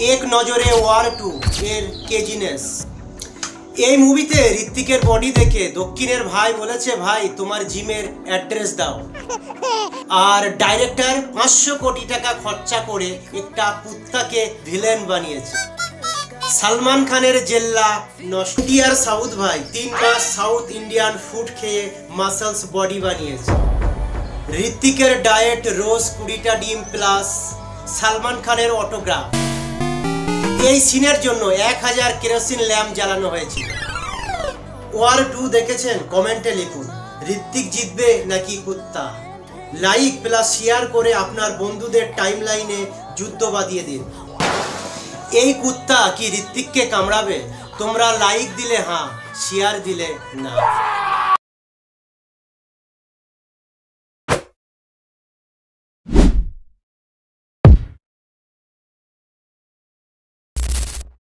এক নজরে ওয়ার 2 এর কেজিনেস। এই মুভিতে ঋত্বিকের বডি দেখে দক্ষিণের ভাই বলেছে, ভাই তোমার জিমের অ্যাড্রেস দাও। আর ডাইরেক্টর 500 কোটি টাকা খরচা করে একটা কুত্তাকে ভিলেন বানিয়েছে। সালমান খানের জেল্লা নস্টিয়ার সাউথ ভাই 3 মাস সাউথ ইন্ডিয়ান ফুড খেয়ে মাসলস বডি বানিয়েছে। ঋত্বিকের ডায়েট রোজ 20টা ডিম প্লাস সালমান খানের অটোগ্রাফ। এই সিনের জন্য 1000 কেরোসিন ল্যাম্প জ্বালানো হয়েছিল। ওয়ার 2 দেখেছেন? কমেন্টে লিখুন ঋত্বিক জিতবে নাকি কুত্তা। লাইক প্লাস শেয়ার করে আপনার বন্ধুদের টাইমলাইনে যুদ্ধ বাঁধিয়ে দিন। এই কুত্তা কি ঋত্বিককে কামড়াবে? তোমরা লাইক দিলে হ্যাঁ, শেয়ার দিলে না।